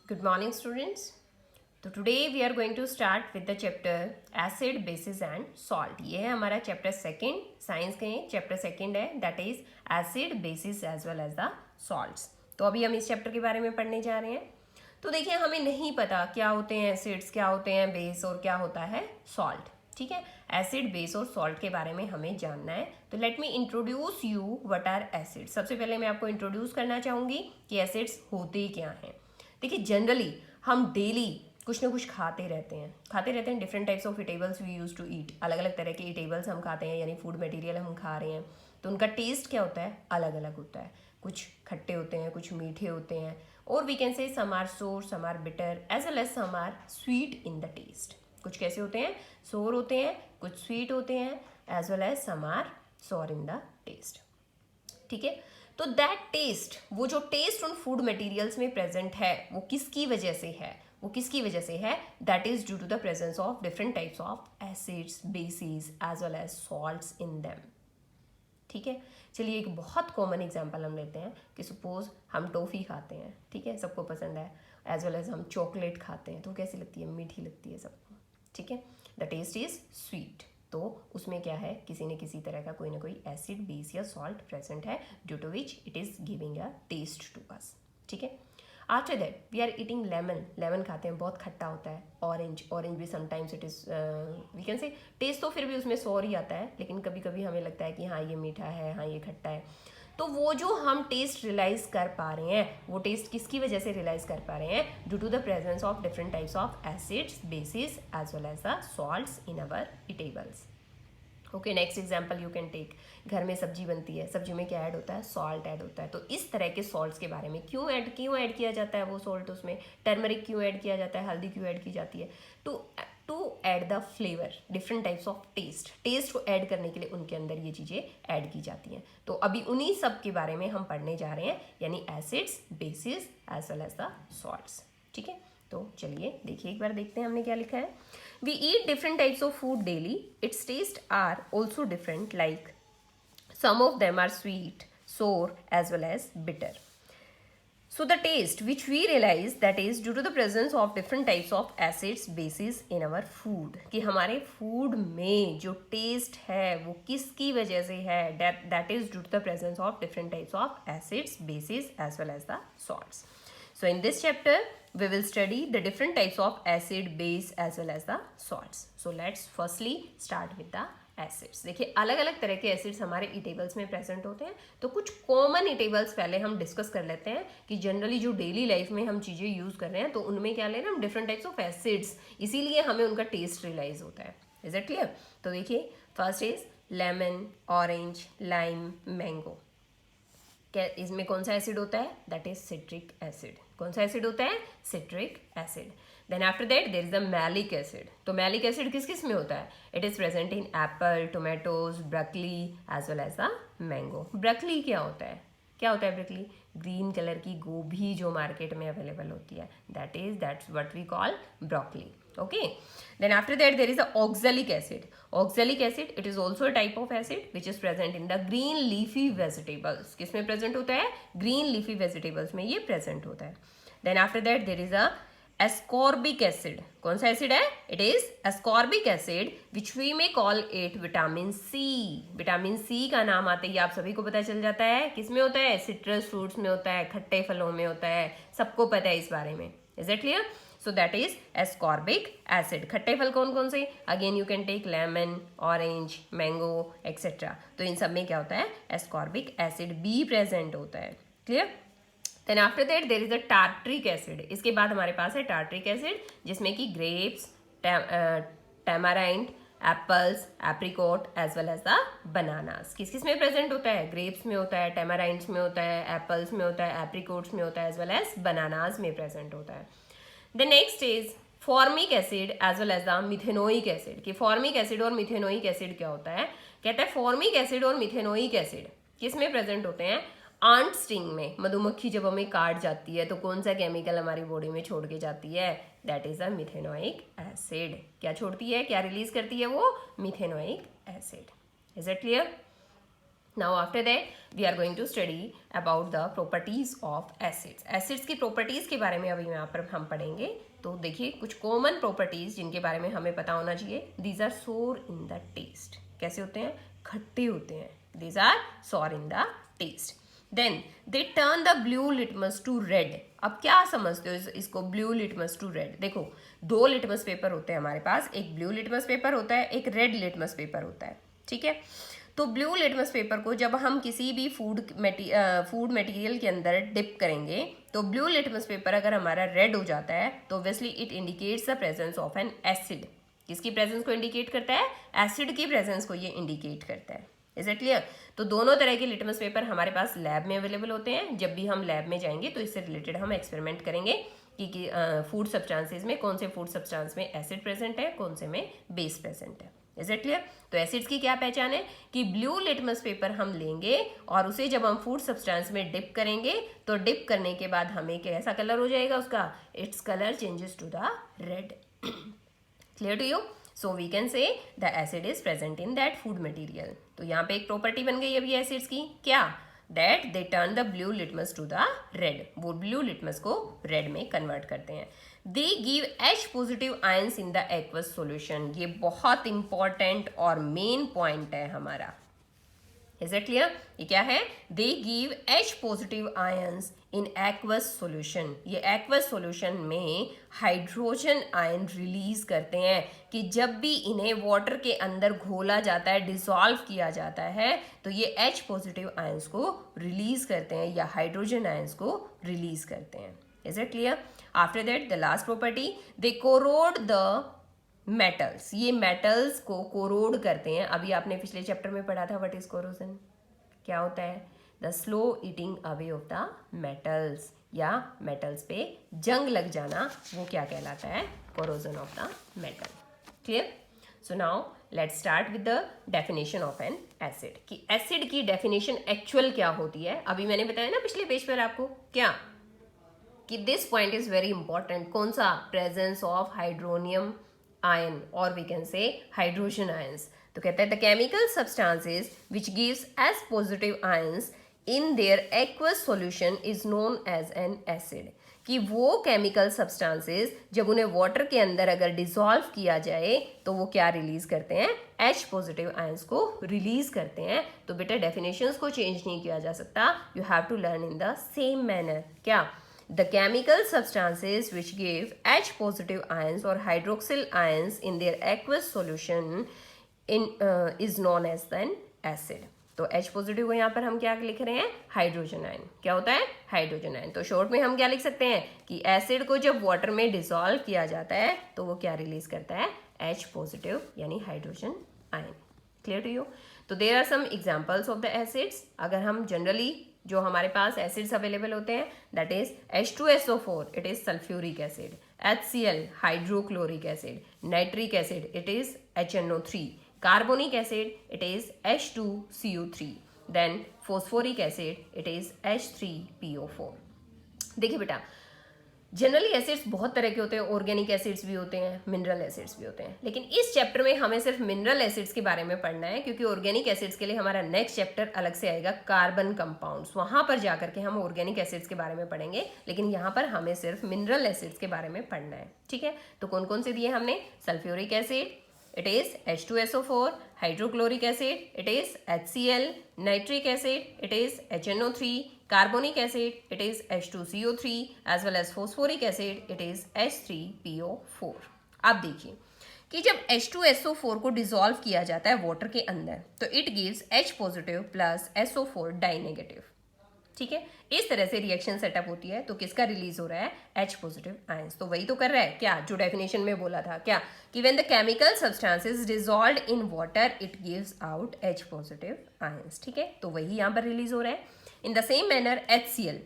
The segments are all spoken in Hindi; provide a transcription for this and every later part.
Good morning, students. तो today we are going to start with the chapter acid, bases and salt. ये है हमारा chapter second, साइंस के chapter second है, that is acid, bases as well as the salts. तो अभी हम इस chapter के बारे में पढ़ने जा रहे हैं. तो देखिए हमें नहीं पता क्या होते हैं एसिड्स, क्या होते हैं बेस और क्या होता है सॉल्ट. ठीक है, एसिड बेस और सॉल्ट के बारे में हमें जानना है. तो let me introduce you what are acids. सबसे पहले मैं आपको इंट्रोड्यूस करना चाहूँगी कि एसिड्स होते क्या हैं. देखिए जनरली हम डेली कुछ ना कुछ खाते रहते हैं different types of eatables we use to eat. अलग अलग तरह के ईटेबल्स हम खाते हैं, यानी फूड मटेरियल हम खा रहे हैं. तो उनका टेस्ट क्या होता है, अलग अलग होता है. कुछ खट्टे होते हैं, कुछ मीठे होते हैं, और वी कैन से some are sour, some are bitter, as well as some are sweet in the taste. कुछ कैसे होते हैं, सोर होते हैं, कुछ स्वीट होते हैं, as well as some are sour in the test. ठीक है, तो दैट टेस्ट, वो जो टेस्ट उन फूड मटेरियल्स में प्रेजेंट है वो किसकी वजह से है, that is due to the presence of different types of acids, bases as well as salts in them. ठीक है, चलिए एक बहुत कॉमन एग्जांपल हम लेते हैं कि सपोज हम टॉफ़ी खाते हैं. ठीक है, सबको पसंद है. एज वेल एज हम चॉकलेट खाते हैं, तो कैसी लगती है, मीठी लगती है सबको. ठीक है, द टेस्ट इज स्वीट. तो उसमें क्या है, किसी न किसी तरह का कोई ना कोई एसिड, बेस या सॉल्ट प्रेजेंट है, due to which it is giving a taste to us. ठीक है, after that we are eating lemon खाते हैं, बहुत खट्टा होता है. ऑरेंज भी sometimes it is we can say taste तो फिर भी उसमें सॉर ही आता है, लेकिन कभी कभी हमें लगता है कि हाँ ये मीठा है, हाँ ये खट्टा है. तो वो जो हम टेस्ट रियलाइज कर पा रहे हैं, वो टेस्ट किसकी वजह से रियलाइज कर पा रहे हैं, due to the presence of different types of acids, bases as well as the salts in our eatables. Okay, next example you can take. घर में सब्जी बनती है, सब्जी में क्या ऐड होता है, सॉल्ट ऐड होता है. तो इस तरह के सॉल्ट्स के बारे में क्यों ऐड किया जाता है वो सॉल्ट, उसमें टर्मरिक क्यों ऐड किया जाता है, हल्दी क्यों ऐड की जाती है, to add the flavour, different types of taste को ऐड करने के लिए उनके अंदर ये चीज़ें ऐड की जाती हैं. तो अभी उन्हीं सब के बारे में हम पढ़ने जा रहे हैं, यानी acids, bases as well as the salts. ठीक है, तो चलिए देखिए, एक बार देखते हैं हमने क्या लिखा है. We eat different types of food daily. Its taste are also different, like some of them are sweet, sour as well as bitter. So the taste which we realize, that is due to the presence of different types of acids, bases in our food. कि हमारे food में जो taste है वो किसकी वजह से है, that is due to the presence of different types of acids, bases as well as the salts. So in this chapter we will study the different types of acid, base as well as the salts. So let's firstly start with the acids. देखिए अलग अलग तरह के एसिड्स हमारे ईटेबल्स में प्रेजेंट होते हैं. तो कुछ कॉमन ईटेबल्स पहले हम डिस्कस कर लेते हैं कि जनरली जो डेली लाइफ में हम चीज़ें यूज़ कर रहे हैं, तो उनमें क्या ले रहे हैं हम, डिफरेंट टाइप्स ऑफ एसिड्स, इसीलिए हमें उनका टेस्ट रियलाइज होता है. Is it clear? तो देखिए first is lemon, orange, lime, mango. क्या इसमें कौन सा एसिड होता है, दैट इज सिट्रिक एसिड. कौन सा एसिड होता है, citric acid. Then after that there is the malic acid. तो मैलिक एसिड किस किस में होता है, it is present in apple, tomatoes, broccoli as well as the mango. Broccoli क्या होता है, ब्रोकली? ग्रीन कलर की गोभी जो मार्केट में अवेलेबल होती है, that's what we call broccoli. Okay, then after that there is the oxalic acid. Oxalic acid, it is also a type of acid which is present in the green leafy vegetables. किस में present होता है, green leafy vegetables में ये present होता है. Then after that there is a ascorbic acid. कौन सा acid है, it is ascorbic acid which we may call it vitamin C. Vitamin C का नाम आते ही आप सभी को पता चल जाता है किस में होता है, सिट्रस फ्रूट्स में होता है, खट्टे फलों में होता है, सबको पता है इस बारे में. Is it clear? So that is ascorbic acid. खट्टे फल कौन कौन से, again you can take lemon, orange, mango etcetera. तो इन सब में क्या होता है, ascorbic acid भी प्रेजेंट होता है. Clear? Then after that there is the tartaric acid. इसके बाद हमारे पास है टार्ट्रिक एसिड, जिसमें कि grapes, tamarind, apples, apricot as well as the bananas. किस किस में प्रेजेंट होता है, ग्रेप्स में होता है, टैमाराइंड्स में होता है, एप्पल्स में होता है, एप्रिकॉट्स में होता है, एज वेल एज बनानास में प्रेजेंट होता है. The next is formic acid as well as the methanoic acid. कि फॉर्मिक एसिड और मिथेनोइक एसिड क्या होता है, कहता है फॉर्मिक एसिड और मिथेनोइक एसिड किस में प्रेजेंट होते हैं, आंट स्टिंग में. मधुमक्खी जब हमें काट जाती है तो कौन सा केमिकल हमारी बॉडी में छोड़ के जाती है, that is a methanoic acid. क्या छोड़ती है, क्या रिलीज करती है वो, methanoic acid. Is it clear? Now after that we are going to study about the properties of acids. Acids की properties के बारे में अभी यहाँ पर हम पढ़ेंगे. तो देखिए कुछ common properties जिनके बारे में हमें पता होना चाहिए. These are sour in the taste. कैसे होते हैं? खट्टे होते हैं. These are sour in the taste. Then they turn the blue litmus to red. अब क्या समझते हो इसको blue litmus to red? देखो 2 लिटमस पेपर होते हैं हमारे पास. एक blue litmus पेपर होता है, एक red litmus पेपर होता है. ठीक है. तो ब्लू लिटमस पेपर को जब हम किसी भी फूड मटेरियल के अंदर डिप करेंगे तो ब्लू लिटमस पेपर अगर हमारा रेड हो जाता है तो obviously it indicates the presence of N acid. किसकी प्रेजेंस को इंडिकेट करता है? एसिड की प्रेजेंस को ये इंडिकेट करता है. Is it clear? तो दोनों तरह के लिटमस पेपर हमारे पास लैब में अवेलेबल होते हैं. जब भी हम लैब में जाएंगे तो इससे रिलेटेड हम एक्सपेरिमेंट करेंगे कि फूड सब्सटेंसेज में कौन से फूड सब्सटेंस में एसिड प्रेजेंट है, कौन से में बेस प्रेजेंट है. Is it clear? तो एसिड्स की क्या पहचान है कि ब्लू लिटमस पेपर हम लेंगे और उसे जब हम फूड सब्सटेंस में डिप करेंगे तो डिप करने के बाद हमें कैसा कलर हो जाएगा उसका? It's colour changes to the red. Clear to you? So we can say the acid is present in that food material. तो यहाँ पे एक प्रॉपर्टी बन गई अभी एसिड्स की. क्या? That they turn the blue litmus to the red. वो ब्लू लिटमस को रेड में कन्वर्ट करते हैं. They give H positive ions in the aqueous solution. ये बहुत इंपॉर्टेंट और मेन पॉइंट है हमारा. Is it clear? ये क्या है? They give H positive ions in aqueous solution. ये एक्वस सॉल्यूशन में हाइड्रोजन आयन रिलीज करते हैं कि जब भी इन्हें वाटर के अंदर घोला जाता है, डिसॉल्व किया जाता है तो ये H पॉजिटिव आयंस को रिलीज करते हैं या हाइड्रोजन आयंस को रिलीज करते हैं. Is it clear? After that the last property, they corrode the metals. ये मेटल्स को कोरोड करते हैं. अभी आपने पिछले चैप्टर में पढ़ा था व्हाट इज कोरोजन. क्या होता है? The slow eating away of the metals या मेटल्स पे जंग लग जाना, वो क्या कहलाता है? Corrosion of the metal. Clear? So now let's start with the definition of N acid. कि एसिड की डेफिनेशन एक्चुअल क्या होती है. अभी मैंने बताया ना पिछले पेज पर आपको क्या कि this point is very important. कौन सा? प्रेजेंस ऑफ हाइड्रोनियम आयन और we can say hydrogen ions. तो कहते हैं the chemical substances which gives S positive ions in their aqueous solution is known as an acid. कि वो केमिकल सब्सटेंसेज जब उन्हें वाटर के अंदर अगर डिसॉल्व किया जाए तो वो क्या रिलीज करते हैं? H पॉजिटिव आयंस को रिलीज करते हैं. तो बेटा डेफिनेशंस को चेंज नहीं किया जा सकता. You have to learn in the same manner. क्या? The chemical substances which give H positive ions or hydroxyl ions in their aqueous solution is known as an acid. तो H पॉजिटिव को यहाँ पर हम क्या लिख रहे हैं? Hydrogen ion. क्या होता है? Hydrogen ion. तो शॉर्ट में हम क्या लिख सकते हैं कि एसिड को जब वाटर में डिसॉल्व किया जाता है तो वो क्या रिलीज करता है? H पॉजिटिव यानी hydrogen ion. Clear to you? तो there are some examples of the acids. अगर हम जनरली जो हमारे पास एसिड्स अवेलेबल होते हैं that is H2SO4 it is sulphuric acid. HCl hydrochloric acid. Nitric acid it is HNO3. Carbonic acid it is H2CO3. Then phosphoric acid it is H3PO4. देखिए बेटा जनरली एसिड्स बहुत तरह के होते हैं. ऑर्गेनिक एसिड्स भी होते हैं, मिनरल एसिड्स भी होते हैं. लेकिन इस चैप्टर में हमें सिर्फ मिनरल एसिड्स के बारे में पढ़ना है क्योंकि ऑर्गेनिक एसिड्स के लिए हमारा नेक्स्ट चैप्टर अलग से आएगा, कार्बन कंपाउंड्स. वहां पर जाकर के हम ऑर्गेनिक एसिड्स के बारे में पढ़ेंगे. लेकिन यहाँ पर हमें सिर्फ मिनरल एसिड्स के बारे में पढ़ना है. ठीक है? तो कौन कौन से दिए हमने? Sulphuric acid it is H2SO4. Hydrochloric acid it is HCl. Nitric acid it is HNO3. Carbonic acid it is H2CO3 as well as phosphoric acid it is H3PO4. अब देखिए कि जब H2SO4 को डिसॉल्व किया जाता है वाटर के अंदर तो it gives H positive plus SO4 die negative. ठीक है? इस तरह से रिएक्शन सेटअप होती है. तो किसका रिलीज हो रहा है? H positive ions. तो वही तो कर रहा है क्या जो डेफिनेशन में बोला था. क्या? कि when the chemical substances dissolved in water it gives out H positive ions. ठीक है? तो वही यहाँ पर रिलीज हो रहा है. इन द सेम मैनर HCl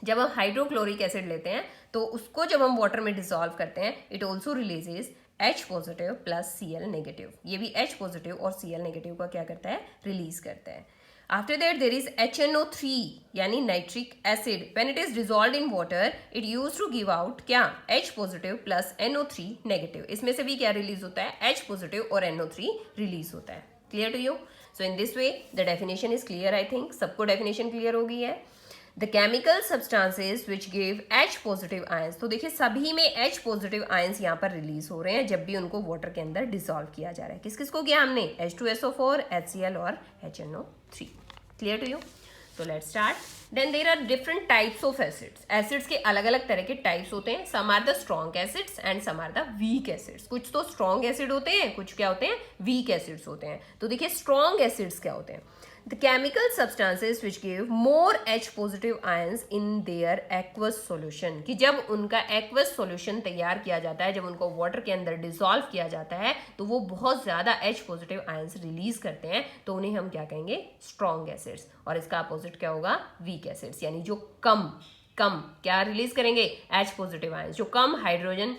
जब हम हाइड्रोक्लोरिक एसिड लेते हैं तो उसको जब हम वाटर में डिसॉल्व करते हैं it also releases H positive plus Cl negative. ये भी H पॉजिटिव और Cl नेगेटिव का क्या करता है? रिलीज करता है. After that there is HNO3 यानी nitric acid. When it is dissolved in water it use to give out क्या? H positive plus NO3 negative. इसमें से भी क्या रिलीज होता है? H पॉजिटिव और NO3 रिलीज होता है. Clear to you? So in this way the definition is clear. I think सबको डेफिनेशन क्लियर हो गई है. The chemical substances which give H positive ions. तो देखिए सभी में H पॉजिटिव आयंस यहाँ पर रिलीज हो रहे हैं जब भी उनको वाटर के अंदर डिसॉल्व किया जा रहा है. किस किस को किया हमने? H2SO4, HCl और HNO3. Clear to you? So let's start. Then there are different types of acids. Acids के अलग अलग तरह के types होते हैं. Some are the strong acids and some are the weak acids. कुछ तो strong acid होते हैं, कुछ क्या होते हैं? Weak acids होते हैं. तो देखिए strong acids क्या होते हैं? The chemical substances which give more H positive ions in their aqueous solution. कि जब उनका aqueous solution तैयार किया जाता है, जब उनको water के अंदर dissolve किया जाता है, तो वो बहुत ज़्यादा H positive ions release करते हैं, तो उन्हें हम क्या कहेंगे? Strong acids. और इसका opposite क्या होगा? Weak acids. यानी जो कम क्या रिलीज करेंगे? H positive ions. जो कम हाइड्रोजन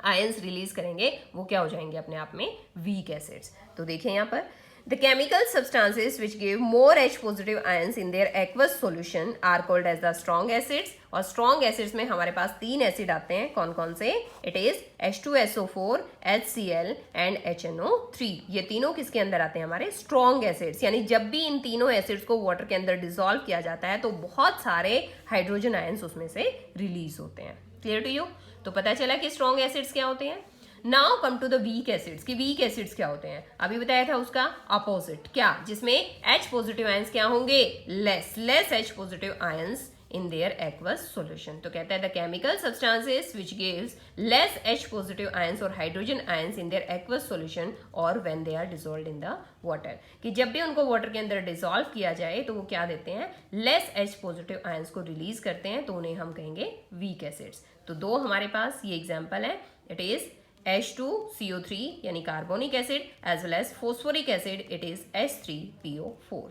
आयंस रिलीज करेंगे वो क्या हो जाएंगे अपने आप में? Weak acids. तो देखिए यहाँ पर the chemical substances which give more H positive ions in their aqueous solution are called as the strong acids. और strong acids में हमारे पास 3 एसिड आते हैं. कौन कौन से? It is H2SO4, HCl and HNO3. ये तीनों किसके अंदर आते हैं? हमारे strong acids. यानी जब भी इन तीनों एसिड्स को वाटर के अंदर डिसॉल्व किया जाता है तो बहुत सारे हाइड्रोजन आयंस उसमें से रिलीज होते हैं. Clear to you? तो पता चला कि स्ट्रॉन्ग एसिड्स क्या होते हैं. Now come to the weak acids. कि वीक एसिड्स क्या होते हैं? अभी बताया था उसका अपोजिट. क्या? जिसमें H पॉजिटिव आयंस क्या होंगे? Less H positive ions in their aqueous solution. तो कहता है the chemical substances which gives less H positive ions or hydrogen ions in their aqueous solution or when they are dissolved in the water. कि जब भी उनको वाटर के अंदर डिसॉल्व किया जाए तो वो क्या देते हैं? लेस H पॉजिटिव आयंस को रिलीज करते हैं, तो उन्हें हम कहेंगे वीक एसिड्स. तो दो हमारे पास ये एग्जाम्पल है. इट इज H2CO3 यानी carbonic acid as well as phosphoric acid. It is H3PO4.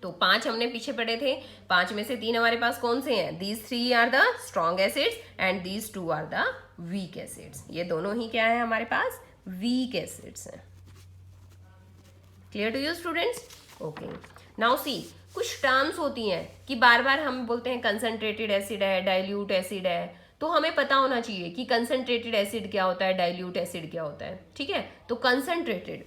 तो 5 हमने पीछे पढ़े थे. 5 में से 3 हमारे पास कौन से हैं? These 3 are the strong acids and these 2 are the weak acids. ये दोनों ही क्या है हमारे पास? वीक एसिड्स हैं. Clear to you students? Okay. Now see, कुछ टर्म्स होती हैं कि बार बार हम बोलते हैं कंसंट्रेटेड एसिड है, डाइल्यूट एसिड है. तो हमें पता होना चाहिए कि कंसंट्रेटेड एसिड क्या होता है, डाइल्यूट एसिड क्या होता है. ठीक है. तो concentrated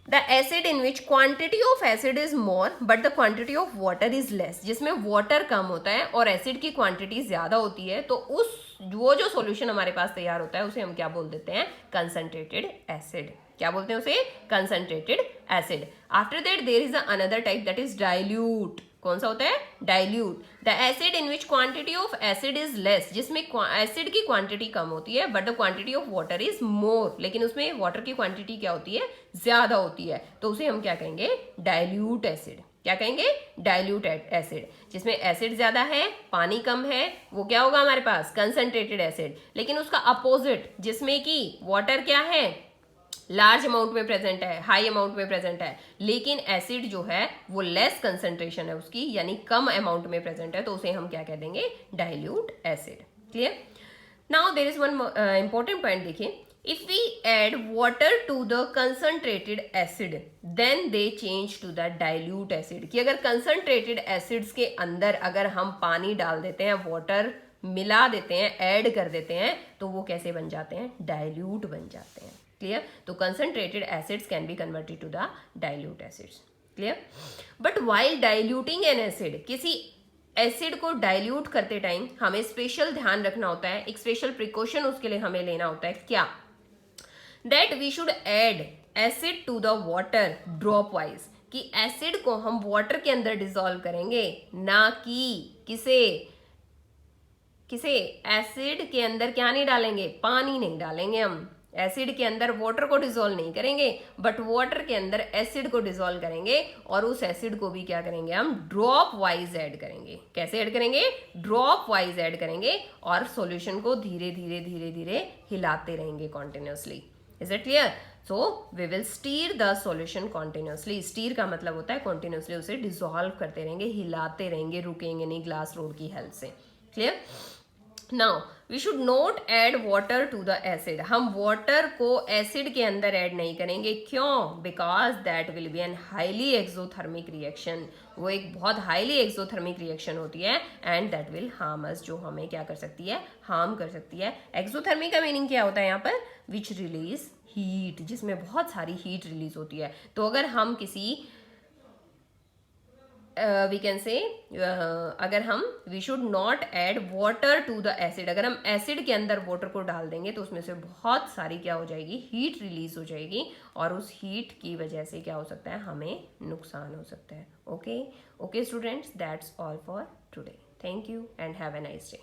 the acid in which quantity of acid is more but the quantity of water is less. जिसमें वाटर कम होता है और एसिड की क्वांटिटी ज्यादा होती है, तो वो जो सॉल्यूशन हमारे पास तैयार होता है उसे हम क्या बोल देते हैं? Concentrated acid. क्या बोलते हैं उसे? Concentrated acid. After that there is another type that is dilute. कौन सा होता है? Dilute. The acid in which quantity of acid is less. जिसमें एसिड की क्वांटिटी कम होती है but the quantity of water is more. लेकिन उसमें वाटर की क्वांटिटी क्या होती है? ज्यादा होती है. तो उसे हम क्या कहेंगे? Dilute acid. क्या कहेंगे? Dilute acid. जिसमें एसिड ज्यादा है, पानी कम है, वो क्या होगा हमारे पास? Concentrated acid. लेकिन उसका अपोजिट जिसमें कि वाटर क्या है? लार्ज अमाउंट में प्रेजेंट है, हाई अमाउंट में प्रेजेंट है, लेकिन एसिड जो है वो लेस कंसंट्रेशन है उसकी, यानी कम अमाउंट में प्रेजेंट है, तो उसे हम क्या कह देंगे? Dilute acid. Clear? Now there is one important point. देखिए, if we add water to the concentrated acid then they change to the dilute acid. कि अगर कंसंट्रेटेड एसिड्स के अंदर अगर हम पानी डाल देते हैं, वाटर मिला देते हैं, ऐड कर देते हैं, तो वो कैसे बन जाते हैं? डाइल्यूट बन जाते हैं. क्लियर? तो concentrated acids can be converted to the dilute acids. Clear? But while diluting an acid, किसी एसिड को डाइल्यूट करते टाइम हमें स्पेशल ध्यान रखना होता है, एक स्पेशल प्रिकॉशन उसके लिए हमें लेना होता है. क्या? That we should add acid to the water dropwise. कि एसिड को हम वाटर के अंदर डिसॉल्व करेंगे, ना कि किसे एसिड के अंदर क्या नहीं डालेंगे? पानी नहीं डालेंगे. हम एसिड के अंदर वाटर को डिसॉल्व नहीं करेंगे, बट वाटर के अंदर एसिड को डिसॉल्व करेंगे, और उस एसिड को भी क्या करेंगे? हम ड्रॉप वाइज ऐड करेंगे. कैसे ऐड करेंगे? ड्रॉप वाइज ऐड करेंगे, और सॉल्यूशन को धीरे धीरे हिलाते रहेंगे continuously. Is it clear? So we will stir the solution continuously. Stir का मतलब होता है कॉन्टिन्यूसली उसे डिसॉल्व करते रहेंगे, हिलाते रहेंगे, रुकेंगे नहीं ग्लास रोड की हेल्प से. Clear? Now we should not add water to the acid. हम वाटर को एसिड के अंदर ऐड नहीं करेंगे. क्यों? Because that will be an highly exothermic reaction. वो एक बहुत हाईली एक्सोथर्मिक रिएक्शन होती है, and that will harm us. जो हमें क्या कर सकती है? हार्म कर सकती है. एक्सोथर्मिक का मीनिंग क्या होता है यहाँ पर? विच रिलीज हीट. जिसमें बहुत सारी हीट रिलीज होती है. तो अगर हम किसी वी कैन से अगर हम we should not add water to the acid, अगर हम एसिड के अंदर वाटर को डाल देंगे तो उसमें से बहुत सारी क्या हो जाएगी, हीट रिलीज हो जाएगी, और उस हीट की वजह से क्या हो सकता है, हमें नुकसान हो सकता है. Okay okay students, that's all for today. Thank you and have a nice day.